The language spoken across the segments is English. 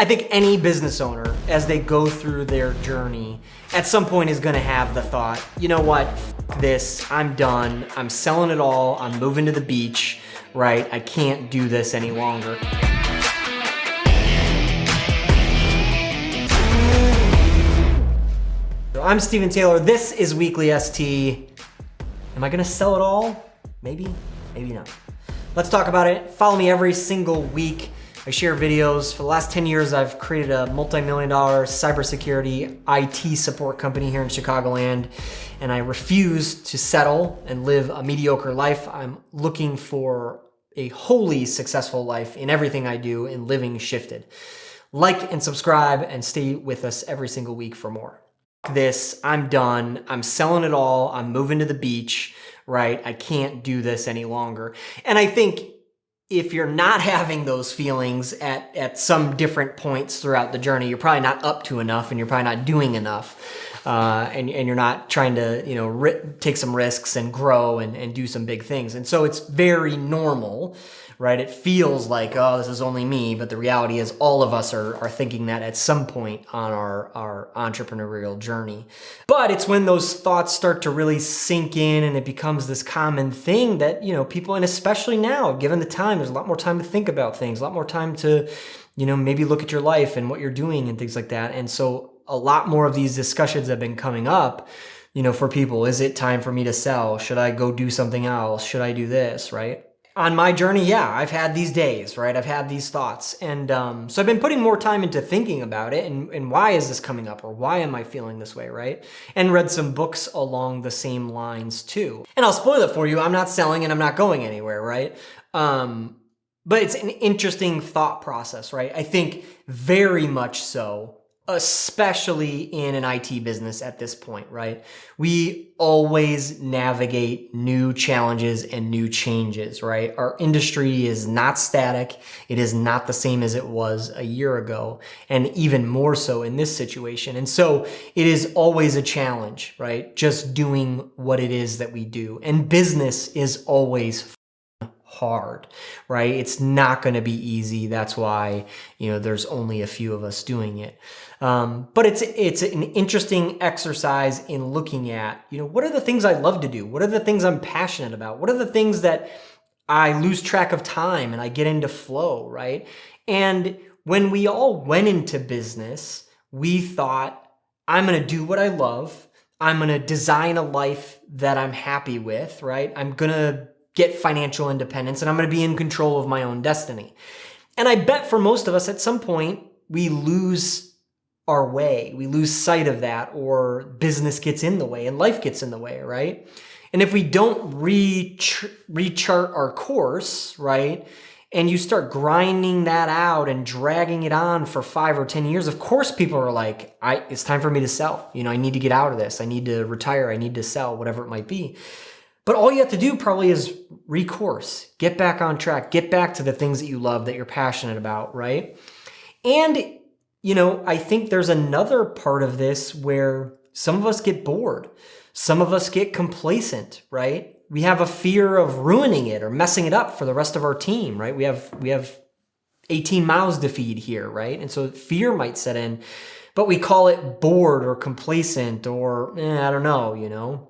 I think any business owner, as they go through their journey, at some point is gonna have the thought, you know what, this, I'm done, I'm selling it all, I'm moving to the beach, right? I can't do this any longer. I'm Stephen Taylor, this is WeeklyST. Am I gonna sell it all? Maybe, maybe not. Let's talk about it. Follow me every single week. I share videos. For the last 10 years, I've created a multi-million-dollar cybersecurity IT support company here in Chicagoland, and I refuse to settle and live a mediocre life. I'm looking for a wholly successful life in everything I do and living shifted. Like and subscribe and stay with us every single week for more. This, I'm done, I'm selling it all, I'm moving to the beach, right? I can't do this any longer. And I think if you're not having those feelings at some different points throughout the journey, you're probably not up to enough and you're probably not doing enough. And you're not trying to, take some risks and grow and do some big things. And so it's very normal, right? It feels like, oh, this is only me, but the reality is all of us are thinking that at some point on our entrepreneurial journey. But it's when those thoughts start to really sink in and it becomes this common thing that, people, and especially now, given the time, there's a lot more time to think about things, a lot more time to, maybe look at your life and what you're doing and things like that. And so a lot more of these discussions have been coming up, for people. Is it time for me to sell? Should I go do something else? Should I do this, right? On my journey, yeah, I've had these days, right? I've had these thoughts. And so I've been putting more time into thinking about it and why is this coming up or why am I feeling this way, right? And read some books along the same lines too. And I'll spoil it for you, I'm not selling and I'm not going anywhere, right? But it's an interesting thought process, right? I think very much so, especially in an IT business at this point, right? We always navigate new challenges and new changes, right? Our industry is not static. It is not the same as it was a year ago, and even more so in this situation. And so it is always a challenge, right? Just doing what it is that we do. And business is always hard, right? It's not going to be easy. That's why, there's only a few of us doing it. But it's an interesting exercise in looking at, what are the things I love to do? What are the things I'm passionate about? What are the things that I lose track of time and I get into flow, right? And when we all went into business, we thought, I'm going to do what I love. I'm going to design a life that I'm happy with, right? I'm going to get financial independence, and I'm going to be in control of my own destiny. And I bet for most of us at some point, we lose our way. We lose sight of that, or business gets in the way and life gets in the way, right? And if we don't rechart our course, right, and you start grinding that out and dragging it on for 5 or 10 years, of course people are like, it's time for me to sell. I need to get out of this. I need to retire. I need to sell, whatever it might be. But all you have to do probably is recourse, get back on track, get back to the things that you love, that you're passionate about, right? And, I think there's another part of this where some of us get bored. Some of us get complacent, right? We have a fear of ruining it or messing it up for the rest of our team, right? We have 18 mouths to feed here, right? And so fear might set in, but we call it bored or complacent or, I don't know,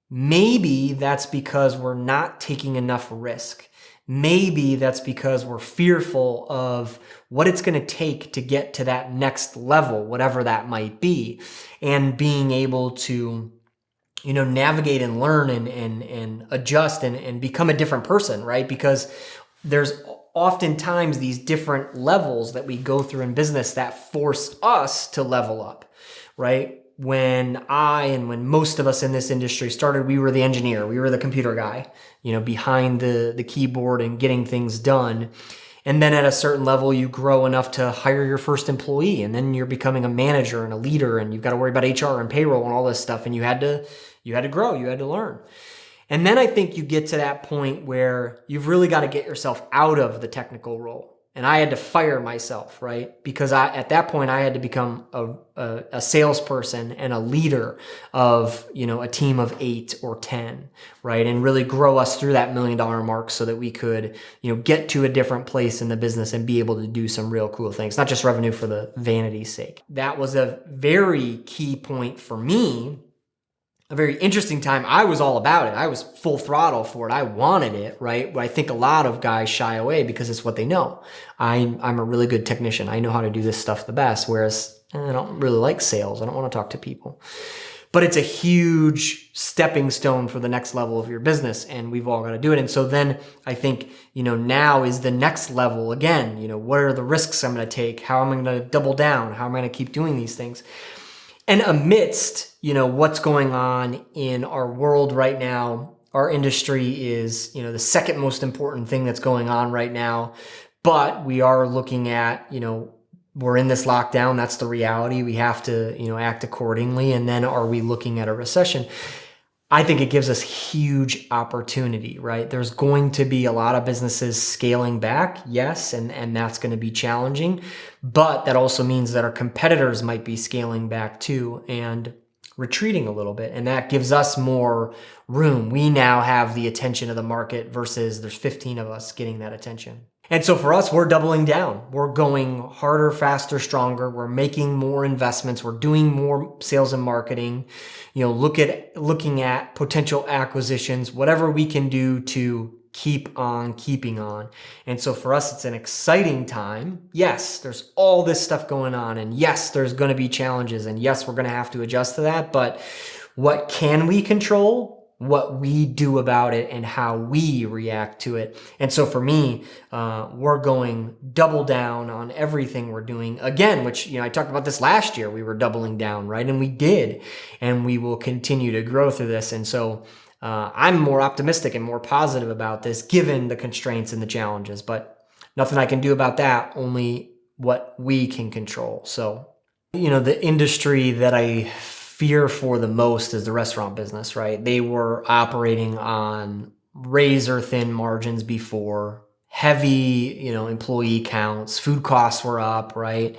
Maybe that's because we're not taking enough risk. Maybe that's because we're fearful of what it's going to take to get to that next level, whatever that might be, and being able to, navigate and learn and adjust and become a different person, right? Because there's oftentimes these different levels that we go through in business that force us to level up, right? When most of us in this industry started, we were the engineer, we were the computer guy, behind the keyboard and getting things done. And then at a certain level, you grow enough to hire your first employee, and then you're becoming a manager and a leader, and you've got to worry about HR and payroll and all this stuff. And you had to grow, you had to learn. And then I think you get to that point where you've really got to get yourself out of the technical role And I had to fire myself, right? Because at that point I had to become a salesperson and a leader of, a team of 8 or 10, right? And really grow us through that $1 million mark so that we could, get to a different place in the business and be able to do some real cool things, not just revenue for the vanity's sake. That was a very key point for me. A very interesting time. I was all about it. I was full throttle for it. I wanted it, right? But I think a lot of guys shy away because it's what they know. I'm a really good technician. I know how to do this stuff the best, whereas I don't really like sales. I don't want to talk to people. But it's a huge stepping stone for the next level of your business, and we've all got to do it. And so then I think, now is the next level again. What are the risks I'm going to take? How am I going to double down? How am I going to keep doing these things? And amidst, what's going on in our world right now, our industry is, the second most important thing that's going on right now. But we are looking at, we're in this lockdown. That's the reality. We have to, act accordingly. And then are we looking at a recession? I think it gives us huge opportunity, right? There's going to be a lot of businesses scaling back, yes, and that's going to be challenging. But that also means that our competitors might be scaling back too and retreating a little bit. And that gives us more room. We now have the attention of the market versus there's 15 of us getting that attention. And so for us, we're doubling down. We're going harder, faster, stronger. We're making more investments. We're doing more sales and marketing, looking at potential acquisitions, whatever we can do to keep on keeping on. And so for us, it's an exciting time. Yes, there's all this stuff going on. And yes, there's going to be challenges. And yes, we're going to have to adjust to that. But what can we control? What we do about it and how we react to it. And so for me, we're going double down on everything we're doing again, which, I talked about this last year, we were doubling down, right? And we did, and we will continue to grow through this. And so I'm more optimistic and more positive about this given the constraints and the challenges, but nothing I can do about that, only what we can control. So, the industry that I fear for the most is the restaurant business, right? They were operating on razor thin margins before, heavy, employee counts, food costs were up, right?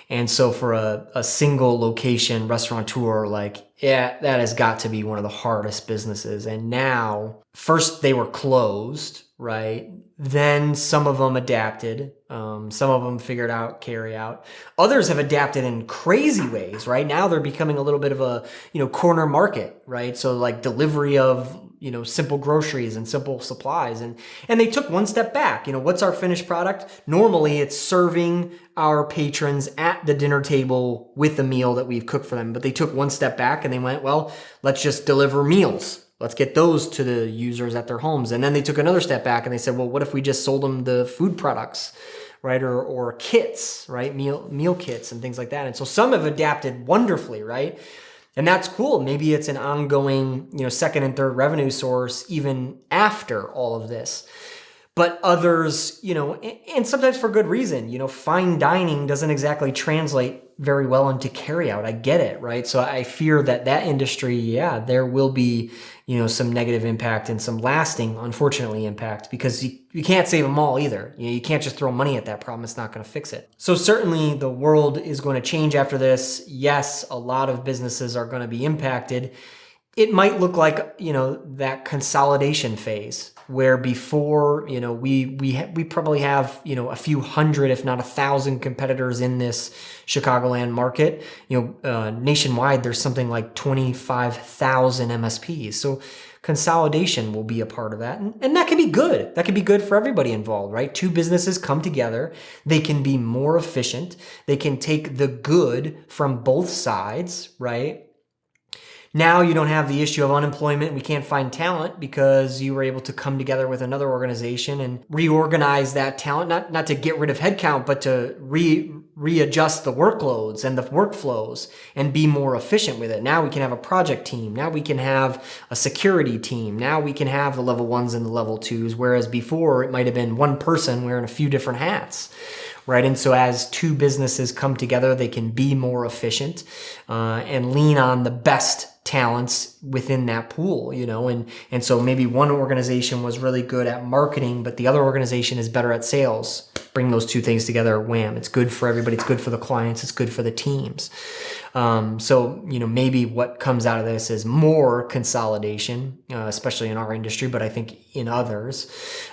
And so for a single location restaurateur, that has got to be one of the hardest businesses. And now, first they were closed, right? Then some of them adapted. Some of them figured out carry out. Others have adapted in crazy ways, right? Now they're becoming a little bit of a, corner market, right? So like delivery of, simple groceries and simple supplies. And they took one step back. What's our finished product? Normally it's serving our patrons at the dinner table with the meal that we've cooked for them. But they took one step back and they went, well, let's just deliver meals. Let's get those to the users at their homes. And then they took another step back and they said, well, what if we just sold them the food products, right? Or kits, right? Meal kits and things like that. And so some have adapted wonderfully, right? And that's cool. Maybe it's an ongoing, second and third revenue source even after all of this. But others, and sometimes for good reason, fine dining doesn't exactly translate very well into carry out. I get it, right? So I fear that industry, there will be, some negative impact and some lasting, unfortunately, impact because you can't save them all either. You can't just throw money at that problem. It's not going to fix it. So certainly the world is going to change after this. Yes, a lot of businesses are going to be impacted. It might look like, that consolidation phase where before, we probably have, a few hundred, if not 1,000 competitors in this Chicagoland market. Nationwide, there's something like 25,000 MSPs. So consolidation will be a part of that. And that can be good. That can be good for everybody involved, right? Two businesses come together. They can be more efficient. They can take the good from both sides, right? Now you don't have the issue of unemployment. We can't find talent because you were able to come together with another organization and reorganize that talent, not to get rid of headcount, but to readjust the workloads and the workflows and be more efficient with it. Now we can have a project team. Now we can have a security team. Now we can have the level 1s and the level 2s, whereas before it might have been one person wearing a few different hats. Right. And so as two businesses come together, they can be more efficient and lean on the best talents within that pool, and so maybe one organization was really good at marketing, but the other organization is better at sales. bring those two things together, wham, it's good for everybody. It's good for the clients. It's good for the teams. So, maybe what comes out of this is more consolidation, especially in our industry, but I think in others.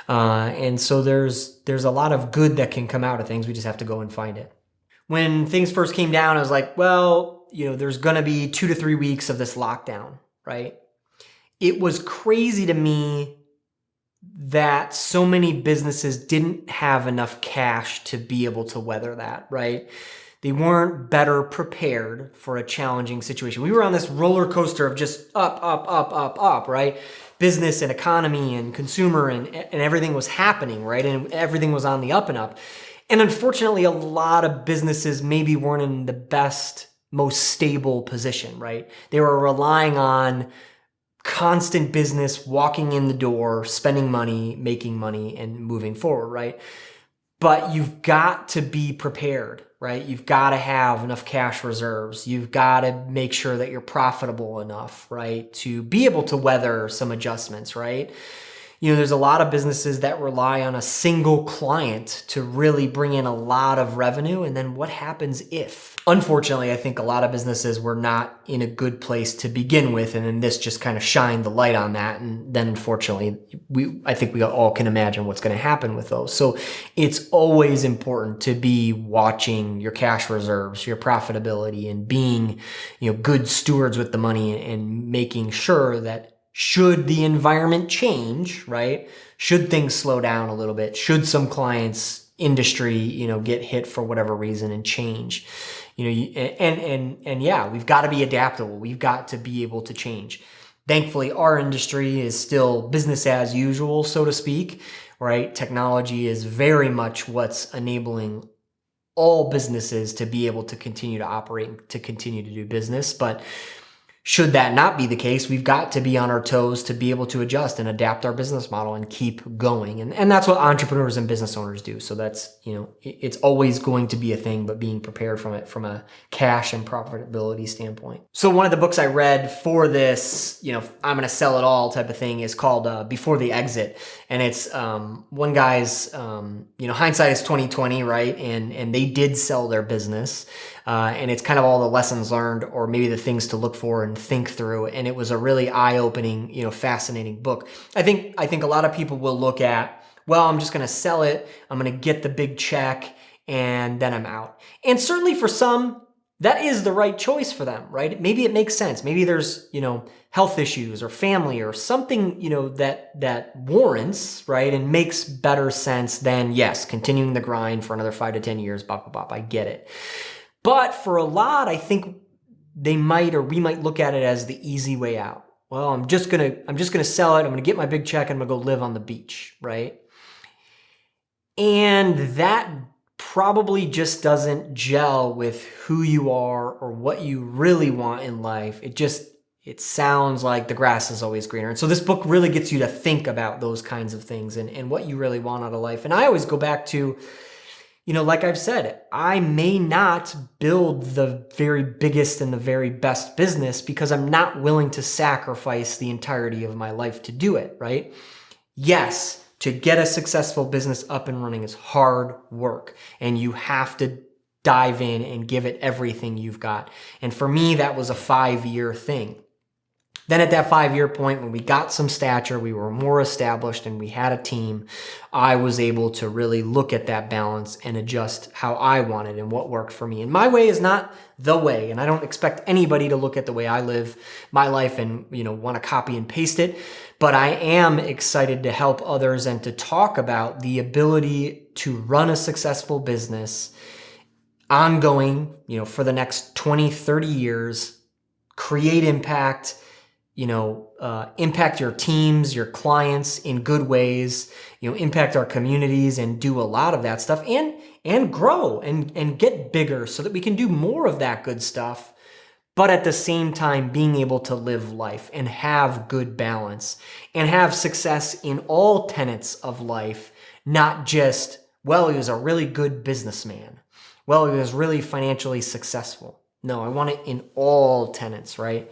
And so there's a lot of good that can come out of things. We just have to go and find it. When things first came down, I was like, well, there's going to be 2 to 3 weeks of this lockdown, right? It was crazy to me that so many businesses didn't have enough cash to be able to weather that, right? They weren't better prepared for a challenging situation. We were on this roller coaster of just up, right? Business and economy and consumer and everything was happening, right? And everything was on the up and up. And unfortunately, a lot of businesses maybe weren't in the best, most stable position, right? They were relying on constant business, walking in the door, spending money, making money, and moving forward, right? But you've got to be prepared, right? You've got to have enough cash reserves. You've got to make sure that you're profitable enough, right? To be able to weather some adjustments, right? There's a lot of businesses that rely on a single client to really bring in a lot of revenue. And then what happens if? Unfortunately, I think a lot of businesses were not in a good place to begin with. And then this just kind of shined the light on that. And then unfortunately, I think we all can imagine what's going to happen with those. So it's always important to be watching your cash reserves, your profitability, and being, good stewards with the money and making sure that should the environment change, right? Should things slow down a little bit? Should some clients' industry, get hit for whatever reason and change? Yeah, we've got to be adaptable. We've got to be able to change. Thankfully, our industry is still business as usual, so to speak, right? Technology is very much what's enabling all businesses to be able to continue to operate, to continue to do business. But should that not be the case, we've got to be on our toes to be able to adjust and adapt our business model and keep going. And that's what entrepreneurs and business owners do. So that's, it's always going to be a thing, but being prepared from it from a cash and profitability standpoint. So one of the books I read for this, I'm going to sell it all type of thing is called Before the Exit. And it's one guy's, hindsight is 2020, right? And they did sell their business. And it's kind of all the lessons learned or maybe the things to look for and think through. And it was a really eye-opening, fascinating book. I think a lot of people will look at, well, I'm just going to sell it. I'm going to get the big check and then I'm out. And certainly for some, that is the right choice for them, right? Maybe it makes sense. Maybe there's, health issues or family or something, that warrants, right? And makes better sense than, yes, continuing the grind for another 5 to 10 years, I get it. But for a lot, I think we might look at it as the easy way out. Well, I'm just gonna sell it. I'm gonna get my big check and I'm gonna go live on the beach, right? And that probably just doesn't gel with who you are or what you really want in life. It sounds like the grass is always greener. And so this book really gets you to think about those kinds of things and what you really want out of life. And I always go back to, like I've said, I may not build the very biggest and the very best business because I'm not willing to sacrifice the entirety of my life to do it, right? Yes, to get a successful business up and running is hard work, and you have to dive in and give it everything you've got. And for me, that was a 5-year thing. Then at that 5-year point, when we got some stature, we were more established and we had a team, I was able to really look at that balance and adjust how I wanted and what worked for me. And my way is not the way, and I don't expect anybody to look at the way I live my life and, want to copy and paste it. But I am excited to help others and to talk about the ability to run a successful business ongoing, for the next 20, 30 years, create impact, impact your teams, your clients in good ways, impact our communities and do a lot of that stuff and grow and get bigger so that we can do more of that good stuff. But at the same time, being able to live life and have good balance and have success in all tenets of life, not just, well, he was a really good businessman. Well, he was really financially successful. No, I want it in all tenants, right?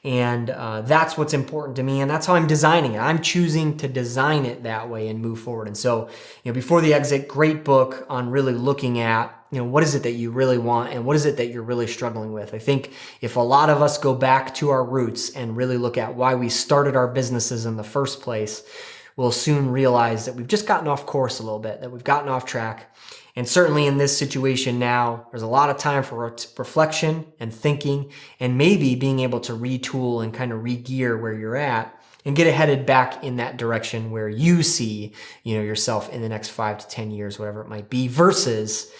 And that's what's important to me, and that's how I'm designing it. I'm choosing to design it that way and move forward. And so, Before the Exit, great book on really looking at, what is it that you really want and what is it that you're really struggling with? I think if a lot of us go back to our roots and really look at why we started our businesses in the first place, we'll soon realize that we've just gotten off course a little bit, that we've gotten off track. And certainly in this situation now, there's a lot of time for reflection and thinking and maybe being able to retool and kind of re-gear where you're at and get headed back in that direction where you see, yourself in the next 5 to 10 years, whatever it might be, versus,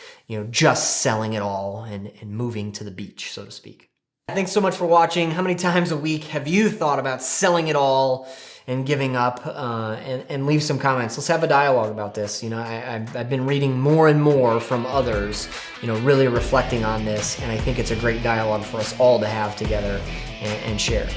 just selling it all and moving to the beach, so to speak. Thanks so much for watching. How many times a week have you thought about selling it all and giving up? And leave some comments. Let's have a dialogue about this. I've been reading more and more from others, really reflecting on this, and I think it's a great dialogue for us all to have together and share.